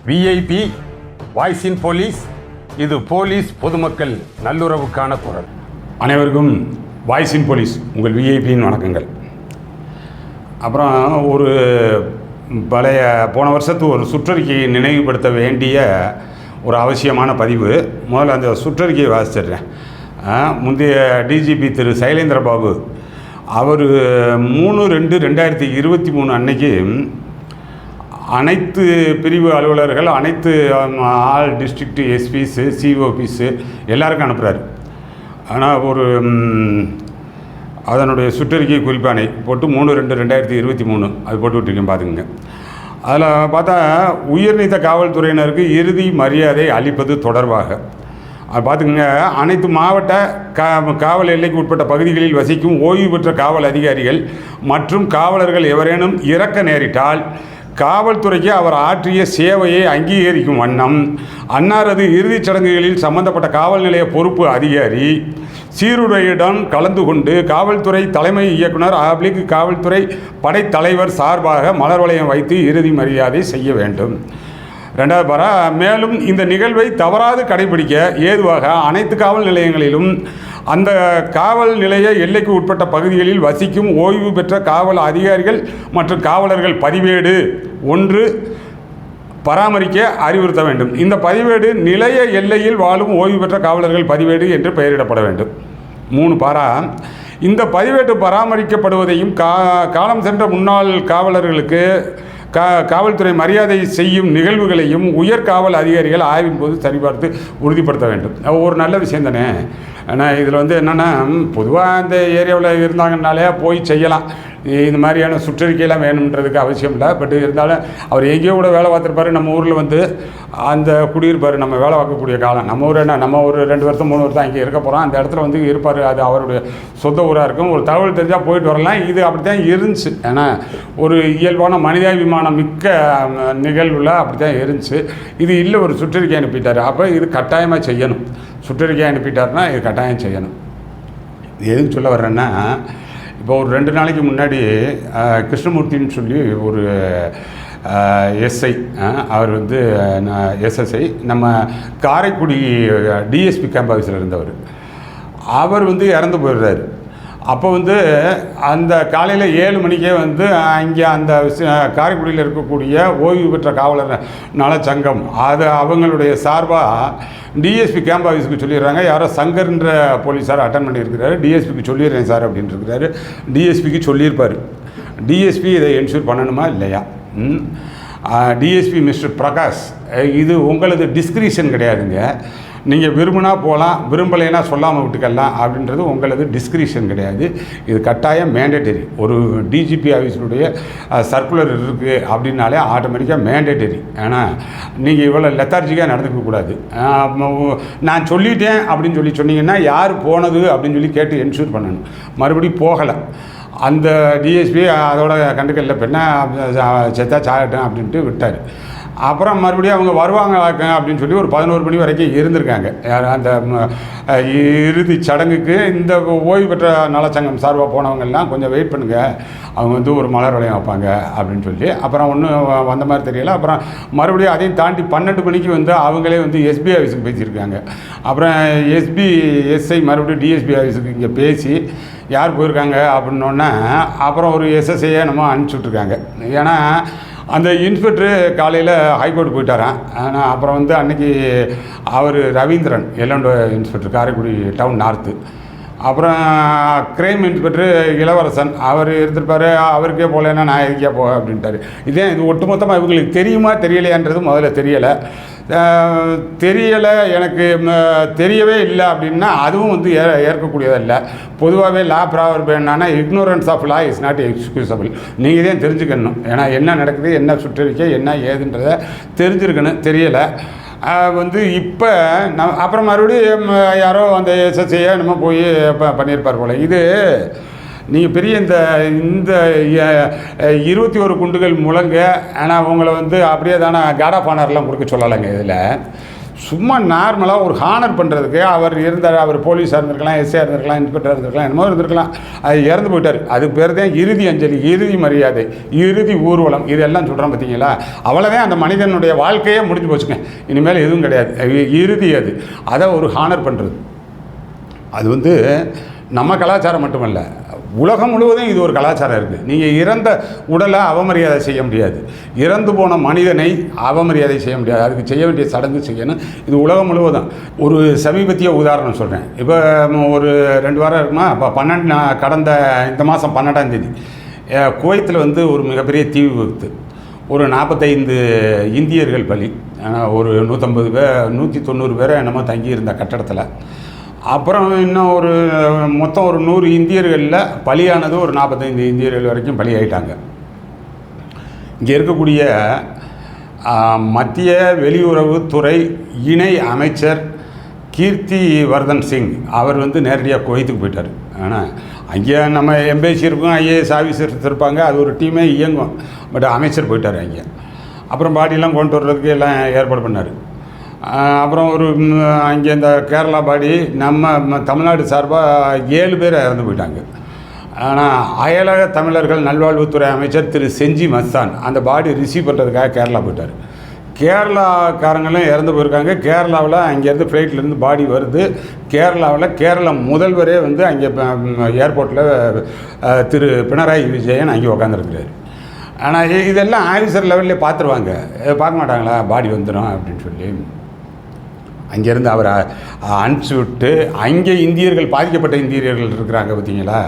VIP voice இன் police. இது police பொதுமக்கள் நல்லுறவுக்கான குரல். அனைவருக்கும் வாய்ஸ் இன் போலீஸ் உங்கள் விஐபியின் வணக்கங்கள். அப்புறம் ஒரு பழைய போன வருஷத்து ஒரு சுற்றறிக்கையை நினைவுபடுத்த வேண்டிய ஒரு அவசியமான பதிவு. முதல்ல அந்த சுற்றறிக்கையை வாசிச்சிடுறேன். முந்தைய டிஜிபி திரு சைலேந்திர பாபு அவர் 3/2/2023 அன்னைக்கு அனைத்து பிரிவு அலுவலர்கள், அனைத்து ஆல் டிஸ்ட்ரிக்ட் எஸ்பிஸு, சிஓபிஸு எல்லாருக்கும் அனுப்புகிறாரு. ஆனால் ஒரு அதனுடைய சுற்றறிக்கை குறிப்பானை போட்டு 3/2/2023 அது போட்டு விட்டுருக்கேன், பார்த்துக்குங்க. அதில் பார்த்தா உயர்நீத்த காவல்துறையினருக்கு இறுதி மரியாதை அளிப்பது தொடர்பாக அது பார்த்துக்குங்க. அனைத்து மாவட்ட காவல் எல்லைக்கு உட்பட்ட பகுதிகளில் வசிக்கும் ஓய்வு பெற்ற காவல் அதிகாரிகள் மற்றும் காவலர்கள் எவரேனும் இறக்க நேரிட்டால் காவல்துறைக்கு அவர் ஆற்றிய சேவையை அங்கீகரிக்கும் வண்ணம் அன்னாரது இறுதிச் சடங்குகளில் சம்பந்தப்பட்ட காவல் நிலைய பொறுப்பு அதிகாரி சீருடையுடன் கலந்து கொண்டு காவல்துறை தலைமை இயக்குனர் காவல்துறை படைத்தலைவர் சார்பாக மலர் வளையம் வைத்து இறுதி மரியாதை செய்ய வேண்டும். 2வது மேலும் இந்த நிகழ்வை தவறாது கடைபிடிக்க ஏதுவாக அனைத்து காவல் நிலையங்களிலும் அந்த காவல் நிலைய எல்லைக்கு உட்பட்ட பகுதிகளில் வசிக்கும் ஓய்வு பெற்ற காவல் அதிகாரிகள் மற்றும் காவலர்கள் பதிவேடு 1 பராமரிக்க அறிவுறுத்த வேண்டும். இந்த பதிவேடு நிலைய எல்லையில் வாழும் ஓய்வு பெற்ற காவலர்கள் பதிவேடு என்று பெயரிடப்பட வேண்டும். 3 இந்த பதிவேடு பராமரிக்கப்படுவதையும் காலம் சென்ற முன்னாள் காவலர்களுக்கு காவல்துறை மரியாதை செய்யும் நிகழ்வுகளையும் உயர் காவல் அதிகாரிகள் ஆய்வின் போது சரிபார்த்து உறுதிப்படுத்த வேண்டும். ஒரு நல்ல விஷயம் தானே. ஆனால் இதில் என்னென்னா, பொதுவாக அந்த ஏரியாவில் இருந்தாங்கன்னாலே போய் செய்யலாம். இந்த மாதிரியான சுற்றறிக்கையெல்லாம் வேணுன்றதுக்கு அவசியம் இல்லை. பட் இருந்தாலும் அவர் எங்கேயோ கூட வேலை பார்த்துருப்பாரு. நம்ம ஊரில் அந்த குடியிருப்பார். நம்ம வேலை பார்க்கக்கூடிய காலம் நம்ம ஊர் என்ன, நம்ம ஒரு 2 வருஷம் 3 வருஷம் இங்கே இருக்க போகிறோம். அந்த இடத்துல இருப்பார். அது அவருடைய சொந்த ஊராக இருக்கும். ஒரு தகவல் தெரிஞ்சால் போயிட்டு வரலாம். இது அப்படி தான் இருந்துச்சு. ஏன்னா ஒரு இயல்பான மனிதாபிமானம் மிக்க நிகழ்வில் அப்படி தான் இருந்துச்சு. இது இல்லை, ஒரு சுற்றறிக்கை அனுப்பிட்டார். அப்போ இது கட்டாயமாக செய்யணும். சுற்றறிக்கை அனுப்பிட்டாருன்னா இது கட்டாயம் செய்யணும். இது எதுக்கு சொல்ல வர்றேன்னா, இப்போ ஒரு 2 நாளைக்கு முன்னாடி கிருஷ்ணமூர்த்தின்னு சொல்லி ஒரு எஸ்ஐ, அவர் எஸ்எஸ்ஐ நம்ம காரைக்குடி டிஎஸ்பி கேம்ப் ஆஃபீஸில் இருந்தவர். அவர் இறந்து போயிடுறாரு. அப்போ அந்த காலையில் 7 மணிக்கே அங்கே அந்த காரைக்குடியில் இருக்கக்கூடிய ஓய்வு பெற்ற காவலர் நலச்சங்கம் அது அவங்களுடைய சார்பாக டிஎஸ்பி கேம்ப் ஆஃபீஸுக்கு சொல்லிடுறாங்க. யாரோ சங்கர்ன்ற போலீஸார் அட்டன் பண்ணியிருக்கிறாரு. டிஎஸ்பிக்கு சொல்லிடுறேன் சார் அப்படின்ட்டு இருக்கிறாரு. டிஎஸ்பிக்கு சொல்லியிருப்பார். டிஎஸ்பி இதை என்ஷூர் பண்ணணுமா இல்லையா? டிஎஸ்பி மிஸ்டர் பிரகாஷ், இது உங்களது டிஸ்கிரிஷன் கிடையாதுங்க. நீங்கள் விரும்பினா போகலாம், விரும்பலைன்னா சொல்லாமல் விட்டுக்கலாம் அப்படின்றது உங்களது டிஸ்கிரிஷன் கிடையாது. இது கட்டாயம் மேண்டேட்டரி. ஒரு டிஜிபி ஆஃபீஸினுடைய சர்க்குலர் இருக்குது அப்படின்னாலே ஆட்டோமேட்டிக்காக மேண்டேட்டரி. ஏன்னா நீங்கள் இவ்வளோ லெத்தார்ஜிக்காக நடந்துக்கக்கூடாது. நான் சொல்லிட்டேன் அப்படின்னு சொன்னீங்கன்னா யார் போனது அப்படின்னு கேட்டு என்ஷூர் பண்ணணும். மறுபடியும் போகலை அந்த டிஎஸ்பி, அதோட கண்டுக்கல்ல பெண்ணா செத்தா சாகட்டும் அப்படின்ட்டு விட்டார். அப்புறம் மறுபடியும் அவங்க வருவாங்க அப்படின்னு ஒரு 11 மணி வரைக்கும் இருந்திருக்காங்க. அந்த இறுதி சடங்குக்கு இந்த ஓய்வு பெற்ற நலச்சங்கம் சார்பாக போனவங்கெல்லாம் கொஞ்சம் வெயிட் பண்ணுங்கள், அவங்க ஒரு மலர் வளையம் வைப்பாங்க அப்படின்னு அப்புறம் ஒன்றும் வந்த மாதிரி தெரியல. அப்புறம் மறுபடியும் அதையும் தாண்டி 12 மணிக்கு அவங்களே எஸ்பி ஆஃபீஸுக்கு பேசியிருக்காங்க. அப்புறம் எஸ்ஐ மறுபடியும் டிஎஸ்பி ஆஃபீஸுக்கு இங்கே பேசி யார் போயிருக்காங்க அப்படின்னோடனே அப்புறம் ஒரு எஸ்எஸ்ஐயை நம்ம அனுப்பிச்சுட்ருக்காங்க. ஏன்னா அந்த இன்ஸ்பெக்டரு காலையில் ஹைகோர்ட் போயிட்டாரான். ஆனால் அப்புறம் அன்றைக்கி அவர் ரவீந்திரன் எல்லோண்டோ இன்ஸ்பெக்டர் காரைக்குடி டவுன் நார்த்து, அப்புறம் கிரைம் இன்ஸ்பெக்டரு இளவரசன் அவர் இருந்திருப்பார். அவருக்கே போகலன்னா நான் எதுக்கே போக அப்படின்ட்டார். இது ஒட்டுமொத்தமாக இவங்களுக்கு தெரியுமா தெரியலையான்றது முதல்ல தெரியலை. எனக்கு தெரியவே இல்லை அப்படின்னா அதுவும் ஏற்கக்கூடியதில்லை. பொதுவாகவே லா ப்ராவர்பு என்னன்னா, ignorance of law is not excusable. நீங்கள் தான் தெரிஞ்சுக்கணும். ஏன்னா என்ன நடக்குது, என்ன சுற்றறிக்கை, என்ன ஏதுன்றதை தெரிஞ்சிருக்கணும். தெரியலை இப்போ அப்புறம் மறுபடியும் யாரோ அந்த எஸ்எஸ்ஐயை நம்ம போய் பண்ணியிருப்பார் போல். இது நீங்கள் பெரிய இந்த 21 குண்டுகள் முழங்க. ஆனால் உங்களை அப்படியே தானே காட் ஆஃப் ஆனர்லாம் கொடுக்க சொல்லலைங்க. இதில் சும்மா நார்மலாக ஒரு ஹானர் பண்ணுறதுக்கு அவர் இருந்தார். அவர் போலீஸாக இருந்திருக்கலாம், எஸ்ஐயாக இருந்திருக்கலாம், இன்ஸ்பெக்டராக இருந்திருக்கலாம், என்னமோ இருந்திருக்கலாம். அது இறந்து போயிட்டார். அது பேர் தான் இறுதி அஞ்சலி, இறுதி மரியாதை, இறுதி ஊர்வலம், இதெல்லாம் சொல்கிறோம் பார்த்தீங்களா? அவ்வளோதான் அந்த மனிதனுடைய வாழ்க்கையே முடிஞ்சு போச்சுங்க. இனிமேல் எதுவும் கிடையாது. இறுதி அது. அதை ஒரு ஹானர் பண்ணுறது அது நம்ம கலாச்சாரம் மட்டுமல்ல, உலகம் முழுவதும் இது ஒரு கலாச்சாரம் இருக்குது. நீங்கள் இறந்த உடலை அவமரியாதை செய்ய முடியாது, இறந்து போன மனிதனை அவமரியாதை செய்ய முடியாது. அதுக்கு செய்ய வேண்டிய சடங்கு செய்யணும். இது உலகம் முழுவதும். ஒரு சமீபத்திய உதாரணம் சொல்கிறேன். இப்போ ஒரு 2 வாரம் இருக்குமா, இப்போ கடந்த இந்த மாதம் 12ஆம் தேதி குவைத்தில் ஒரு மிகப்பெரிய தீ விபத்து. ஒரு 45 இந்தியர்கள் பலி. ஒரு 150 பேர் 190 பேரை என்னமோ தங்கியிருந்த கட்டடத்தில். அப்புறம் இன்னும் மொத்தம் ஒரு 100 இந்தியர்களில் பலியானது ஒரு 45 இந்தியர்கள் வரைக்கும் பலியாயிட்டாங்க. இங்கே இருக்கக்கூடிய மத்திய வெளியுறவுத்துறை இணை அமைச்சர் கீர்த்தி வர்தன் சிங் அவர் நேரடியாக குவைத்துக்கு போயிட்டார். ஆனால் அங்கே நம்ம எம்பேசி இருக்கும், ஐஏஎஸ் ஆஃபீஸர்ஸ் இருப்பாங்க, அது ஒரு டீமே இயங்கும். பட் அமைச்சர் போயிட்டார் அங்கே. அப்புறம் பாடியெல்லாம் கொண்டு வர்றதுக்கு எல்லாம் ஏற்பாடு பண்ணார். அப்புறம் அங்கே இந்த கேரளா பாடி நம்ம தமிழ்நாடு சார்பாக 7 பேர் இறந்து போயிட்டாங்க. ஆனால் அயலக தமிழர்கள் நல்வாழ்வுத்துறை அமைச்சர் திரு செஞ்சி மஸ்தான் அந்த பாடி ரிசீவ் பண்ணுறதுக்காக கேரளா போயிட்டார். கேரளாக்காரங்களும் இறந்து போயிருக்காங்க. கேரளாவில் அங்கேருந்து ஃப்ளைட்லேருந்து பாடி வருது. கேரளா முதல்வரே அங்கே ஏர்போர்ட்டில் திரு பினராயி விஜயன் அங்கே உட்காந்துருக்கிறாரு. ஆனால் இதெல்லாம் ஆஃபீஸர் லெவல்லே பார்த்துருவாங்க. பார்க்க மாட்டாங்களா பாடி வந்துடும் அப்படின்னு சொல்லி அங்கேருந்து அவரை அனுப்பிச்சி விட்டு, அங்கே இந்தியர்கள் பாதிக்கப்பட்ட இந்தியர்கள் இருக்கிறாங்க பார்த்தீங்களா,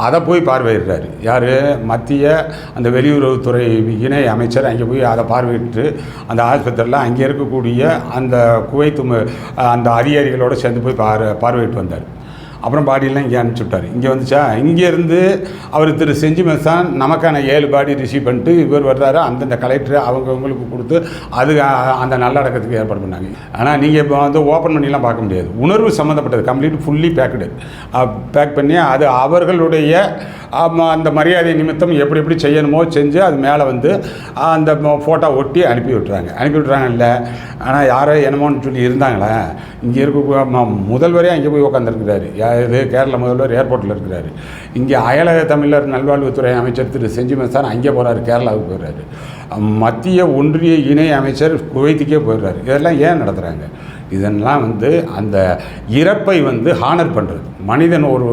அதை போய் பார்வையிடுறாரு. யார்? மத்திய அந்த வெளியுறவுத்துறை இணை அமைச்சர் அங்கே போய் அதை பார்வையிட்டு அந்த ஆஸ்பத்திரியில் அங்கே இருக்கக்கூடிய அந்த குவைத்து அந்த அதிகாரிகளோடு சேர்ந்து போய் பார்வையிட்டு வந்தார். அப்புறம் பாடியெல்லாம் இங்கே அனுப்பிச்சி விட்டார். இங்கே வந்துச்சா, இங்கேருந்து அவர் திரு செஞ்சி மஸ்தான் நமக்கான 7 பாடி ரிசீவ் பண்ணிட்டு இவர் வர்றாரு. அந்தந்த கலெக்டர் அவங்களுக்கு கொடுத்து அது அந்த நல்லடக்கத்துக்கு ஏற்பாடு பண்ணாங்க. ஆனால் நீங்கள் இப்போ ஓப்பன் பண்ணிலாம் பார்க்க முடியாது. உணர்வு சம்மந்தப்பட்டது கம்ப்ளீட் ஃபுல்லி பேக் பண்ணி அது அவர்களுடைய அந்த மரியாதை நிமித்தம் எப்படி செய்யணுமோ செஞ்சு அது மேலே அந்த ஃபோட்டோ ஒட்டி அனுப்பி விட்றாங்க இல்லை. ஆனால் யாரோ என்னமோன்னு சொல்லி இருந்தாங்களே. இங்கே இருக்க முதல்வரே அங்கே போய் உட்காந்துருக்கிறாரு. இது கேரள முதல்வர் ஏர்போர்ட்டில் இருக்கிறாரு. இங்கே அயலக தமிழர் நல்வாழ்வுத்துறை அமைச்சர் திரு செஞ்சி மஸ்தான் அங்கே போகிறாரு, கேரளாவுக்கு போயிடுறாரு. மத்திய ஒன்றிய இணை அமைச்சர் குவைத்துக்கே போயிடுறாரு. இதெல்லாம் ஏன் நடத்துகிறாங்க? இதெல்லாம் அந்த இறப்பை ஹானர் பண்ணுறது. மனிதன் ஒரு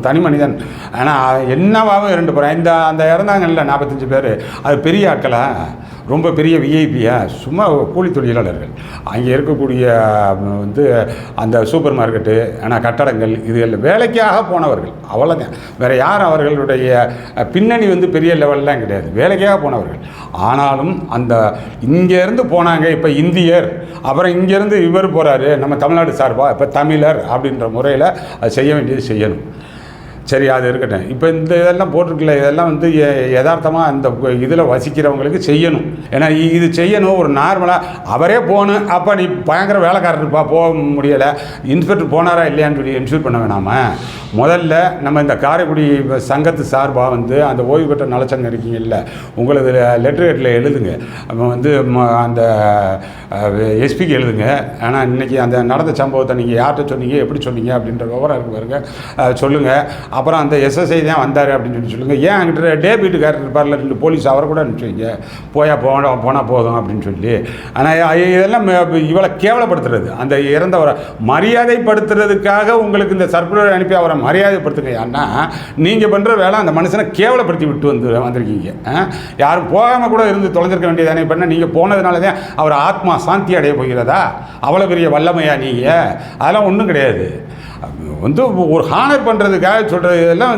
தனி மனிதன். ஆனால் என்னவாகவும் 2 பேர் அந்த இறந்தாங்கல்ல 45 பேர், அது பெரிய ஆட்களா, ரொம்ப பெரிய விஐபியா, சும்மா கூலி தொழிலாளர்கள். அங்கே இருக்கக்கூடிய அந்த சூப்பர் மார்க்கெட்டு, ஆனால் கட்டடங்கள், இதுகளில் வேலைக்காக போனவர்கள், அவ்வளோதான். வேறு யார் அவர்களுடைய பின்னணி பெரிய லெவல்லாம் கிடையாது, வேலைக்காக போனவர்கள். ஆனாலும் இங்கேருந்து போனாங்க. இப்போ இந்தியர், அப்புறம் இங்கேருந்து இவர் போகிறாரு நம்ம தமிழ்நாடு சார்பாக, இப்போ தமிழர் அப்படின்ற முறையில் அது செய்ய வேண்டியது செய்யணும். சரி, அது இருக்கட்டும். இப்போ இதெல்லாம் போட்டிருக்கல, இதெல்லாம் யதார்த்தமாக அந்த இதில் வசிக்கிறவங்களுக்கு செய்யணும். ஏன்னா இது செய்யணும். ஒரு நார்மலாக அவரே போகணும். அப்போ நீ பயங்கர வேலைக்காரர் இருப்பா, போக முடியலை, இன்ஸ்பெக்டர் போனாரா இல்லையான்னு சொல்லி என்ஷூர் பண்ண வேணாமா? முதல்ல நம்ம இந்த காரைக்குடி சங்கத்து சார்பாக அந்த ஓய்வு பெற்ற நலச்சங்கம் இருக்கீங்கல்ல, உங்களது லெட்டர் எழுதுங்க. அந்த எஸ்பிக்கு எழுதுங்க. ஆனால் இன்றைக்கி அந்த நடந்த சம்பவத்தை நீங்கள் யார்கிட்ட சொன்னீங்க, எப்படி சொன்னீங்க அப்படின்ற விவரம் இருக்கு பாருங்க, சொல்லுங்கள். அப்புறம் அந்த எஸ்எஸ்ஐ தான் வந்தார் அப்படின்னு சொல்லுங்கள். ஏன் அங்கிட்ட டேபிட்டுக்காரர் இருப்பார்ல 2 போலீஸ், அவரை கூட அனுப்பிச்சுவீங்க, போனால் போதும் அப்படின்னு சொல்லி. ஆனால் இதெல்லாம் இவளை கேவலப்படுத்துறது, அந்த இறந்தவரை மரியாதைப்படுத்துறதுக்காக உங்களுக்கு இந்த சர்க்குலர் அனுப்பி அவரை மரியாதைப்படுத்துங்க. ஏன்னா நீங்கள் பண்ணுற வேலை அந்த மனுஷனை கேவலப்படுத்தி விட்டு வந்திருக்கீங்க. யாரும் போகாமல் கூட இருந்து தொலைஞ்சிருக்க வேண்டியதானே. பண்ண நீங்கள் போனதுனால தான் அவர் ஆத்மா சாந்தி அடைய போகிறதா? அவ்வளோ பெரிய வல்லமையா நீங்கள்? அதெல்லாம் ஒன்றும் கிடையாது. ஒரு ஹானர் பண்ணுறதுக்காக சொல்கிறது. இதெல்லாம்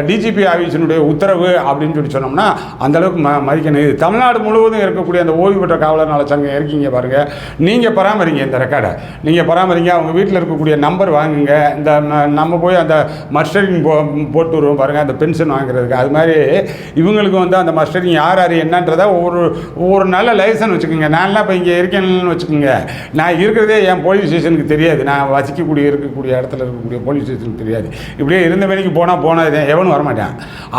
டிஜிபி ஆஃபீஸினுடைய உத்தரவு அப்படின்னு சொல்லி சொன்னோம்னா அந்தளவுக்கு மதிக்கணும். இது தமிழ்நாடு முழுவதும் இருக்கக்கூடிய அந்த ஓய்வு பெற்ற காவலர் நலச்சங்கம் இருக்கீங்க பாருங்கள், நீங்கள் பராமரிங்க. இந்த ரெக்கார்டை நீங்கள் பராமரிங்க. அவங்க வீட்டில் இருக்கக்கூடிய நம்பர் வாங்குங்க. இந்த நம்ம போய் அந்த மஸ்டரிங் போட்டு வருவோம் பாருங்கள், அந்த பென்ஷன் வாங்குறதுக்கு. அது மாதிரி இவங்களுக்கு அந்த மஸ்டரிங் யார் என்னன்றதை ஒரு நல்ல லைசன்ஸ் வச்சுக்கோங்க. நான்லாம் இப்போ இங்கே இருக்கேன்னு வச்சுக்கோங்க, நான் இருக்கிறதே என் போலீஸ் ஸ்டேஷனுக்கு தெரியாது. நான் இருக்கக்கூடிய இருக்கக்கூடிய இடத்துல இருக்கக்கூடிய போலீஸ் ஸ்டேஷனுக்கு தெரியாது. இப்படியே இருந்த வேலைக்கு போனால் எவனும் வரமாட்டான்.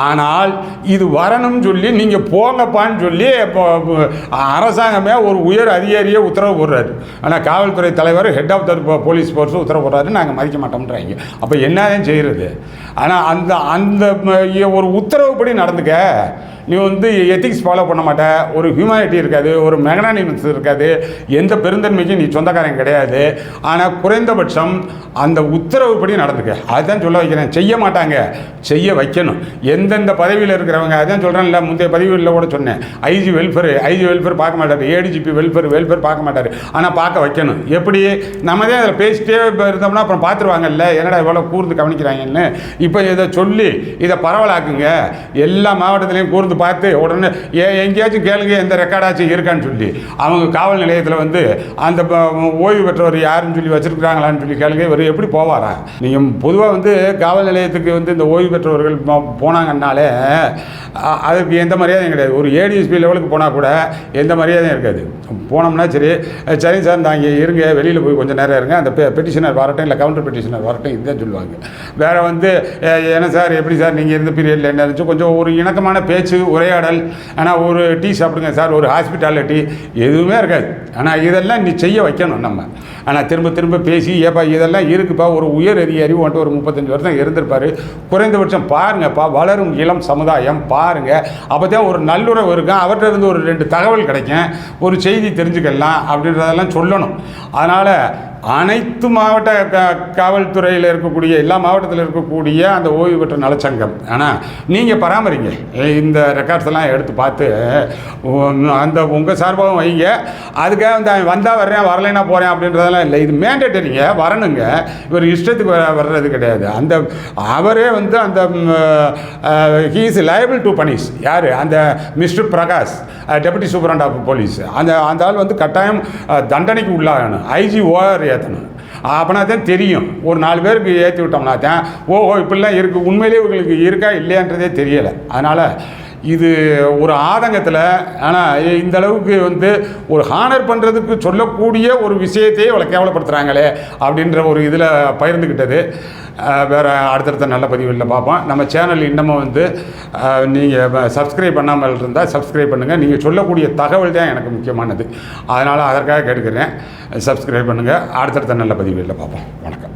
ஆனால் இது வரணும்னு சொல்லி நீங்கள் போங்கப்பான்னு சொல்லி இப்போ அரசாங்கமே ஒரு உயர் அதிகாரியே உத்தரவு போடுறாரு. ஆனால் காவல்துறை தலைவர் ஹெட் ஆஃப் த போலீஸ் ஃபோர்ஸும் உத்தரவு போடுறாரு, நாங்கள் மதிக்க மாட்டோம்ன்றாங்க. அப்போ என்னதான் செய்கிறது? ஆனால் அந்த அந்த ஒரு உத்தரவுப்படி நடந்துக்க. நீ வந்து எத்திக்ஸ் ஃபாலோ பண்ண மாட்ட, ஒரு ஹியூமனிட்டி இருக்காது, ஒரு மெகனானிமஸ் இருக்காது, எந்த பெருந்தன்மைக்கும் நீ சொந்தக்காரன் கிடையாது. ஆனால் குறைந்தபட்சம் அந்த உத்தரவுப்படி நடந்துக்க. அதுதான் சொல்ல வைக்கிறேன். செய்ய மாட்டாங்க, செய்ய வைக்கணும். எந்தெந்த பதவியில் இருக்கிறவங்க, அதான் சொல்கிறேன்ல, முந்தைய பதவியில் கூட சொன்னேன். ஐஜி வெல்ஃபேர் பார்க்க மாட்டார், ஏடிஜிபி வெல்ஃபேர் பார்க்க மாட்டார். ஆனால் பார்க்க வைக்கணும். எப்படி? நம்ம தான் அதில் பேசிட்டே இருந்தோம்னா அப்புறம் பார்த்துருவாங்கல்ல, என்னடா இவ்வளோ கூர்ந்து கவனிக்கிறாங்கன்னு. இப்போ இதை சொல்லி இதை பரவலாக்குங்க. எல்லா மாவட்டத்திலையும் கூர்ந்து பார்த்து உடனே எங்கேயாச்சும் கேளுங்க, எந்த ரெக்கார்டாச்சும் இருக்கான்னு சொல்லி. அவங்க காவல் நிலையத்தில் வந்து அந்த ஓய்வு பெற்றவர் யாருன்னு சொல்லி வச்சுருக்குறாங்களான்னு சொல்லி கேளுங்க. இவர் எப்படி போவாரா? நீங்கள் பொதுவாக வந்து காவல் நிலையத்துக்கு வந்து இந்த ஓய்வு பெற்றவர்கள் போனாங்கன்னாலே அதுக்கு எந்த மரியாதையும் கிடையாது. ஒரு ஏடிஎஸ்பி லெவலுக்கு போனால் கூட எந்த மரியாதையும் இருக்காது. போனோம்னா சரி சார் நான் இங்கே இருங்க, வெளியில் போய் கொஞ்சம் நேரம் இருங்க, அந்த பெட்டிஷனர் வரட்டும், இல்லை கவுண்டர் பெட்டிஷனர் வரட்டும், இதுதான் சொல்லுவாங்க. வேறு வந்து என்ன சார், எப்படி சார் நீங்கள் இருந்த பீரியடில் என்ன இருந்துச்சு, கொஞ்சம் ஒரு இணக்கமான பேச்சு உரையாடல். ஆனால் ஒரு டீ சாப்பிடுங்க சார், ஒரு ஹாஸ்பிட்டாலிட்டி எதுவுமே இருக்காது. ஆனால் இதெல்லாம் நீ செய்ய வைக்கணும் நம்ம. ஆனால் திரும்ப பேசி ஏப்பா இதெல்லாம் இருக்குப்பா, ஒரு உயர் அதிகாரி வந்துட்டு ஒரு 35 வருஷம் இருந்திருப்பார், குறைந்தபட்சம் பாருங்கப்பா, வளரும் இளம் சமுதாயம் பாருங்கள், அப்போ தான் ஒரு நல்லுறவு இருக்கும், அவர்கிட்ட இருந்து ஒரு 2 தகவல் கிடைக்கும், ஒரு செய்தி தெரிஞ்சுக்கலாம் அப்படின்றதெல்லாம் சொல்லணும். அதனால் அனைத்து மாவட்ட காவல்துறையில் இருக்கக்கூடிய எல்லா மாவட்டத்தில் இருக்கக்கூடிய அந்த ஓய்வு பெற்ற நலச்சங்கம், ஆனால் நீங்கள் பராமரிங்க. இந்த ரெக்கார்ட்ஸ் எல்லாம் எடுத்து பார்த்து அந்த உங்கள் சார்பாகவும் வைங்க. அதுக்காக வந்து அவன் வந்தால் வர்றேன், வரலைன்னா போகிறேன் அப்படின்றதெல்லாம் இல்லை. இது மேண்டேட்டரிங்க, வரணுங்க. இவர் இஷ்டத்துக்கு வர்றது கிடையாது. அந்த அவரே வந்து அந்த he is liable to punish. யார்? அந்த mister Prakash, deputy superintendent of police. அந்த ஆள் வந்து கட்டாயம் தண்டனைக்கு உள்ளாகணும். ஐஜி ஓஆர் ஏற்றணும். அப்படின்னா தான் தெரியும். ஒரு 4 பேருக்கு ஏற்றி விட்டோம்னா தான் ஓஹோ இப்படிலாம் இருக்குது, உண்மையிலேயே உங்களுக்கு இருக்கா இல்லையான்றதே தெரியலை. அதனால் இது ஒரு ஆதங்கத்தில், ஆனால் இந்த அளவுக்கு வந்து ஒரு ஹானர் பண்ணுறதுக்கு சொல்லக்கூடிய ஒரு விஷயத்தையே இவ்வளோ கேவலப்படுத்துகிறாங்களே அப்படின்ற ஒரு இதில் பகிர்ந்துக்கிட்டது. வேறு அடுத்தடுத்த நல்ல பதிவுகளில் பார்ப்போம். நம்ம சேனல் இன்னமும் வந்து நீங்கள் சப்ஸ்கிரைப் பண்ணாமல் இருந்தால் சப்ஸ்கிரைப் பண்ணுங்கள். நீங்கள் சொல்லக்கூடிய தகவல் தான் எனக்கு முக்கியமானது. அதனால் அதற்காக கேட்டுக்கிறேன், சப்ஸ்கிரைப் பண்ணுங்கள். அடுத்தடுத்த நல்ல பதிவுகளில் பார்ப்போம். வணக்கம்.